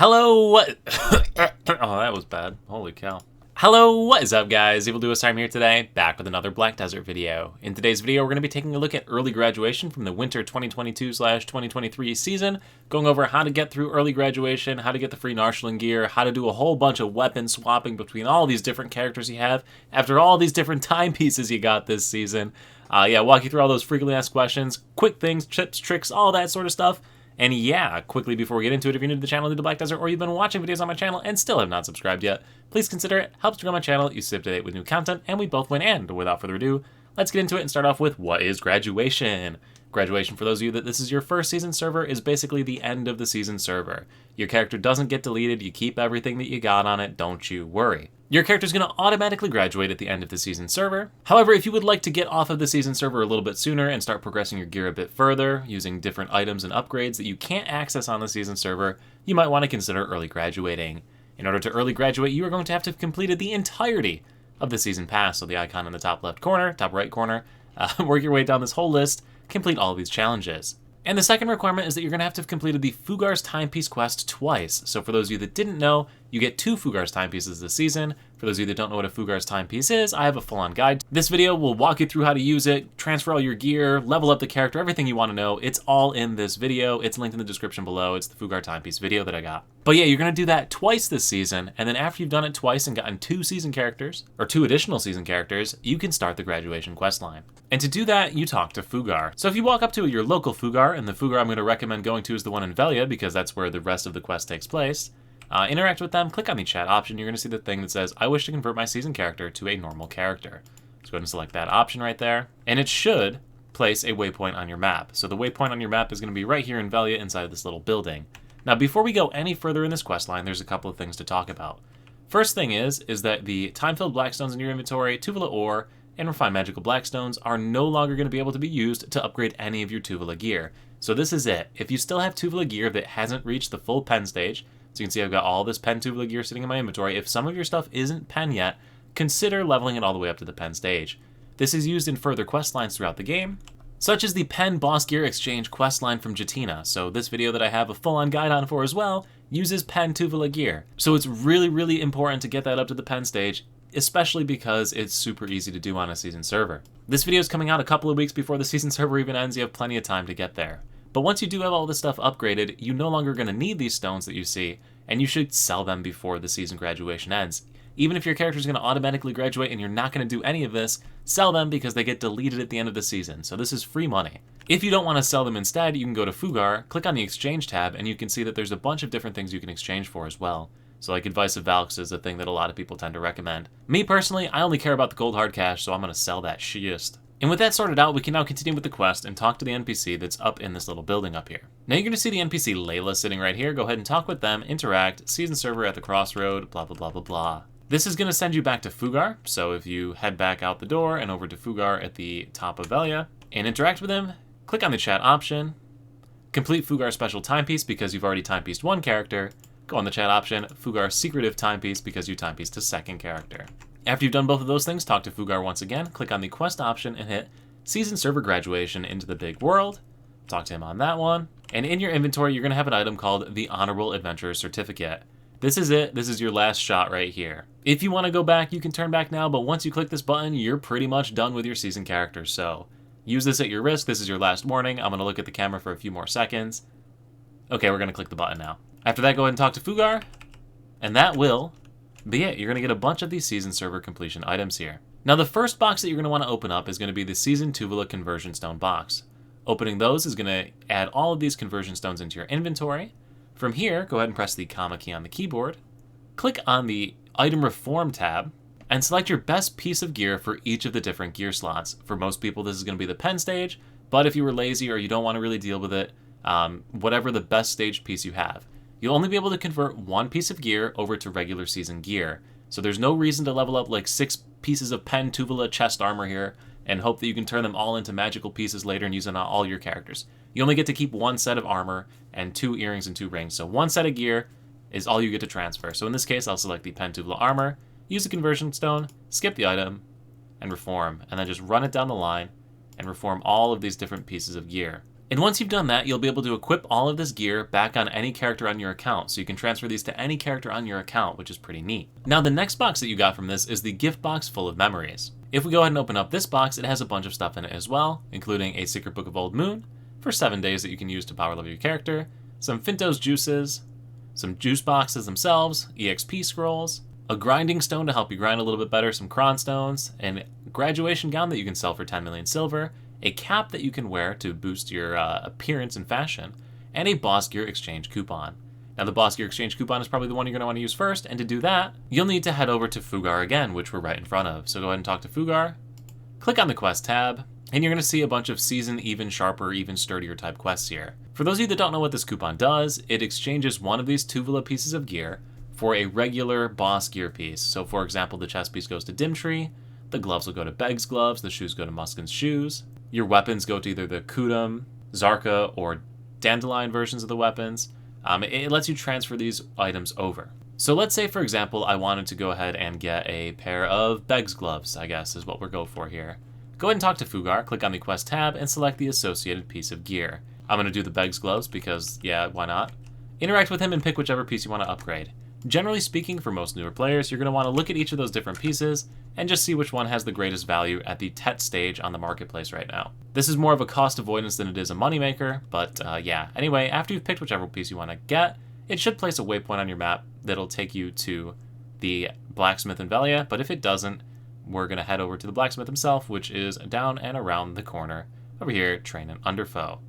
Hello, what? Oh, that was bad. Holy cow. Hello, what is up, guys? Evildoers Time here today, back with another Black Desert video. In today's video, we're going to be taking a look at early graduation from the winter 2022/2023 season, going over how to get through early graduation, how to get the free Narchillan gear, how to do a whole bunch of weapon swapping between all these different characters you have after all these different timepieces you got this season. Walk you through all those frequently asked questions, quick things, tips, tricks, all that sort of stuff. And yeah, quickly before we get into it, if you're new to the channel, new to Black Desert, or you've been watching videos on my channel and still have not subscribed yet, please consider it. Helps to grow my channel, you stay up to date with new content, and we both win. And without further ado, let's get into it and start off with what is graduation. Graduation, for those of you that this is your first season server, is basically the end of the season server. Your character doesn't get deleted, you keep everything that you got on it, don't you worry. Your character is going to automatically graduate at the end of the season server. However, if you would like to get off of the season server a little bit sooner and start progressing your gear a bit further, using different items and upgrades that you can't access on the season server, you might want to consider early graduating. In order to early graduate, you are going to have to have completed the entirety of the season pass, so the icon in the top left corner, top right corner, work your way down this whole list, complete all of these challenges. And the second requirement is that you're going to have completed the Fughar's Timepiece quest twice. So for those of you that didn't know, you get 2 Fughar's Timepieces this season. For those of you that don't know what a Fughar's Timepiece is, I have a full-on guide. This video will walk you through how to use it, transfer all your gear, level up the character, everything you want to know. It's all in this video. It's linked in the description below. It's the Fughar Timepiece video that I got. But yeah, you're going to do that twice this season, and then after you've done it twice and gotten 2 season characters, or 2 additional season characters, you can start the graduation quest line. And to do that, you talk to Fughar. So if you walk up to your local Fughar, and the Fughar I'm going to recommend going to is the one in Velia, because that's where the rest of the quest takes place, interact with them, click on the chat option, you're going to see the thing that says, I wish to convert my season character to a normal character. So go ahead and select that option right there, and it should place a waypoint on your map. So the waypoint on your map is going to be right here in Velia inside of this little building. Now before we go any further in this quest line, there's a couple of things to talk about. First thing is that the time-filled blackstones in your inventory, Tuvala ore, and refined magical blackstones are no longer going to be able to be used to upgrade any of your Tuvala gear. So this is it. If you still have Tuvala gear that hasn't reached the full pen stage, so you can see I've got all this pen Tuvala gear sitting in my inventory, if some of your stuff isn't pen yet, consider leveling it all the way up to the pen stage. This is used in further quest lines throughout the game, such as the pen boss gear exchange quest line from Jatina. So this video that I have a full-on guide on for as well uses pen Tuvala gear. So it's really, really important to get that up to the pen stage, especially because it's super easy to do on a season server. This video is coming out a couple of weeks before the season server even ends. You have plenty of time to get there. But once you do have all this stuff upgraded, you're no longer going to need these stones that you see, and you should sell them before the season graduation ends. Even if your character is going to automatically graduate and you're not going to do any of this, sell them because they get deleted at the end of the season, so this is free money. If you don't want to sell them instead, you can go to Fughar, click on the exchange tab, and you can see that there's a bunch of different things you can exchange for as well. So like Advice of Valks is a thing that a lot of people tend to recommend. Me personally, I only care about the gold hard cash, so I'm going to sell that shit. And with that sorted out, we can now continue with the quest and talk to the NPC that's up in this little building up here. Now you're going to see the NPC Layla sitting right here. Go ahead and talk with them, interact, season server at the crossroad, blah, blah, blah, blah, blah. This is going to send you back to Fughar, so if you head back out the door and over to Fughar at the top of Velia and interact with him, click on the chat option, complete Fughar's special timepiece because you've already timepieced one character, go on the chat option, Fughar's secretive timepiece because you timepieced a second character. After you've done both of those things, talk to Fughar once again, click on the quest option and hit Season Server Graduation into the Big World. Talk to him on that one. And in your inventory, you're going to have an item called the Honorable Adventurer Certificate. This is it. This is your last shot right here. If you want to go back, you can turn back now, but once you click this button, you're pretty much done with your season character. So use this at your risk. This is your last warning. I'm going to look at the camera for a few more seconds. Okay, we're going to click the button now. After that, go ahead and talk to Fughar, and that will be it. You're going to get a bunch of these season server completion items here. Now the first box that you're going to want to open up is going to be the Season Tuvala Conversion Stone box. Opening those is going to add all of these conversion stones into your inventory. From here, go ahead and press the comma key on the keyboard. Click on the Item Reform tab and select your best piece of gear for each of the different gear slots. For most people, this is going to be the pen stage, but if you were lazy or you don't want to really deal with it, whatever the best staged piece you have. You'll only be able to convert one piece of gear over to regular season gear. So there's no reason to level up like 6 pieces of pen Tuvala chest armor here and hope that you can turn them all into magical pieces later and use them on all your characters. You only get to keep 1 set of armor and 2 earrings and 2 rings. So 1 set of gear is all you get to transfer. So in this case, I'll select the pen Tuvala armor, use the conversion stone, skip the item, and reform. And then just run it down the line and reform all of these different pieces of gear. And once you've done that, you'll be able to equip all of this gear back on any character on your account. So you can transfer these to any character on your account, which is pretty neat. Now, the next box that you got from this is the gift box full of memories. If we go ahead and open up this box, it has a bunch of stuff in it as well, including a Secret Book of Old Moon for 7 days that you can use to power level your character, some Fintos juices, some juice boxes themselves, EXP scrolls, a grinding stone to help you grind a little bit better, some cron stones, a graduation gown that you can sell for 10 million silver, a cap that you can wear to boost your appearance and fashion, and a Boss Gear exchange coupon. Now, the Boss Gear exchange coupon is probably the one you're going to want to use first, and to do that, you'll need to head over to Fughar again, which we're right in front of. So go ahead and talk to Fughar, click on the quest tab, and you're going to see a bunch of season even sharper, even sturdier type quests here. For those of you that don't know what this coupon does, it exchanges one of these Tuvula pieces of gear for a regular Boss Gear piece. So for example, the chest piece goes to Dimtree, the gloves will go to Beg's gloves, the shoes go to Muskin's shoes, your weapons go to either the Kudum, Zarka, or Dandelion versions of the weapons. It lets you transfer these items over. So let's say, for example, I wanted to go ahead and get a pair of Beg's gloves, I guess is what we're going for here. Go ahead and talk to Fughar, click on the quest tab, and select the associated piece of gear. I'm going to do the Beg's gloves because, yeah, why not? Interact with him and pick whichever piece you want to upgrade. Generally speaking, for most newer players, you're going to want to look at each of those different pieces and just see which one has the greatest value at the TET stage on the marketplace right now. This is more of a cost avoidance than it is a moneymaker, but yeah. Anyway, after you've picked whichever piece you want to get, it should place a waypoint on your map that'll take you to the blacksmith in Velia, but if it doesn't, we're going to head over to the blacksmith himself, which is down and around the corner over here, Trainin' Under Foe.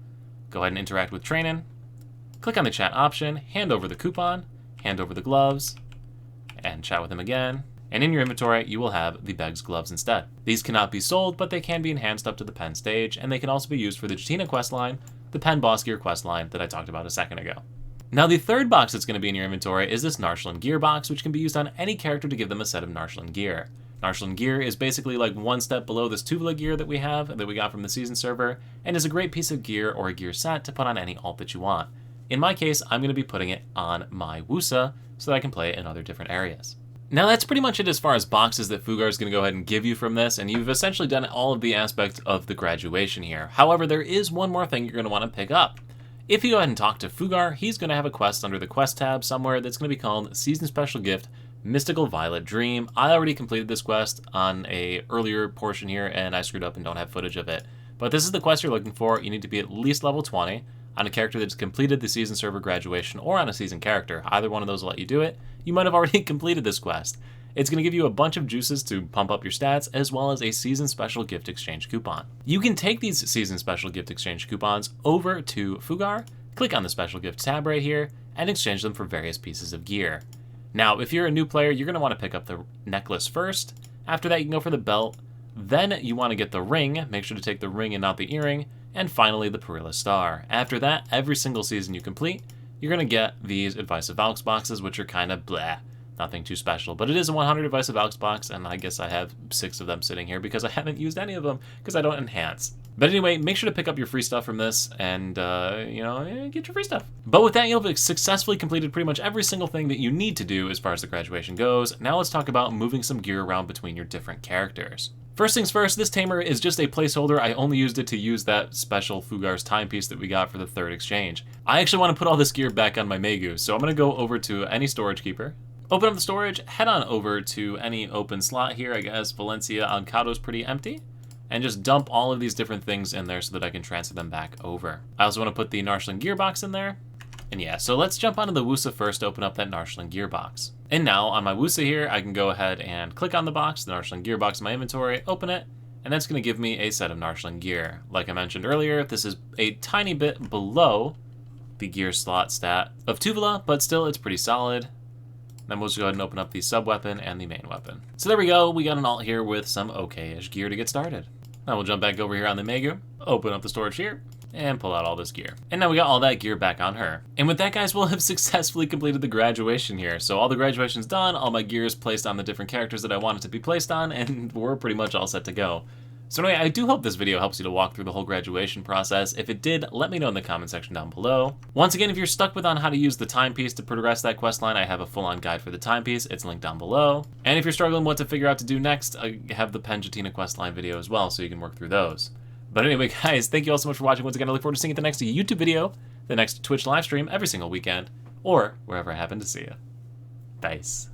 Go ahead and interact with Trainin', click on the chat option, hand over the coupon, hand over the gloves, and chat with him again. And in your inventory, you will have the Beg's gloves instead. These cannot be sold, but they can be enhanced up to the pen stage, and they can also be used for the Jatina questline, the pen Boss Gear questline that I talked about a second ago. Now, the third box that's going to be in your inventory is this Narchillan Gear Box, which can be used on any character to give them a set of Narchillan gear. Narchillan Gear is basically like one step below this Tuvula gear that we got from the season server, and is a great piece of gear or a gear set to put on any alt that you want. In my case, I'm going to be putting it on my Wusa so that I can play it in other different areas. Now that's pretty much it as far as boxes that Fughar is going to go ahead and give you from this, and you've essentially done all of the aspects of the graduation here. However, there is one more thing you're going to want to pick up. If you go ahead and talk to Fughar, he's going to have a quest under the quest tab somewhere that's going to be called Season Special Gift, Mystical Violet Dream. I already completed this quest on a earlier portion here, and I screwed up and don't have footage of it. But this is the quest you're looking for. You need to be at least level 20 on a character that's completed the season server graduation, or on a season character. Either one of those will let you do it. You might have already completed this quest. It's going to give you a bunch of juices to pump up your stats, as well as a season special gift exchange coupon. You can take these season special gift exchange coupons over to Fughar, click on the special gift tab right here, and exchange them for various pieces of gear. Now, if you're a new player, you're going to want to pick up the necklace first. After that, you can go for the belt. Then you want to get the ring. Make sure to take the ring and not the earring. And finally, the Perilla Star. After that, every single season you complete, you're going to get these Advice of Valks boxes, which are kind of bleh, nothing too special. But it is a 100 Advice of Valks box, and I guess I have 6 of them sitting here because I haven't used any of them because I don't enhance. But anyway, make sure to pick up your free stuff from this and, get your free stuff. But with that, you'll have successfully completed pretty much every single thing that you need to do as far as the graduation goes. Now let's talk about moving some gear around between your different characters. First things first, this tamer is just a placeholder. I only used it to use that special Fughar's timepiece that we got for the third exchange. I actually want to put all this gear back on my Megu, so I'm going to go over to any storage keeper, open up the storage, head on over to any open slot here. I guess Valencia Ancato's pretty empty, and just dump all of these different things in there so that I can transfer them back over. I also want to put the Narchillan Gear Box in there. And yeah, so let's jump onto the Wusa first to open up that Narchillan Gear Box. And now on my Wusa here, I can go ahead and click on the box, the Narchillan Gear Box in my inventory, open it, and that's going to give me a set of Narchillan gear. Like I mentioned earlier, this is a tiny bit below the gear slot stat of Tuvula, but still it's pretty solid. Then we'll just go ahead and open up the sub-weapon and the main weapon. So there we go, we got an alt here with some okay-ish gear to get started. Now we'll jump back over here on the Megu, open up the storage here, and pull out all this gear. And now we got all that gear back on her. And with that, guys, we'll have successfully completed the graduation here. So all the graduation's done, all my gear is placed on the different characters that I wanted to be placed on, and we're pretty much all set to go. So anyway, I do hope this video helps you to walk through the whole graduation process. If it did, let me know in the comment section down below. Once again, if you're stuck with on how to use the timepiece to progress that questline, I have a full-on guide for the timepiece. It's linked down below. And if you're struggling what to figure out to do next, I have the Pen Jatina questline video as well, so you can work through those. But anyway, guys, thank you all so much for watching. Once again, I look forward to seeing you at the next YouTube video, the next Twitch live stream every single weekend, or wherever I happen to see you. Peace.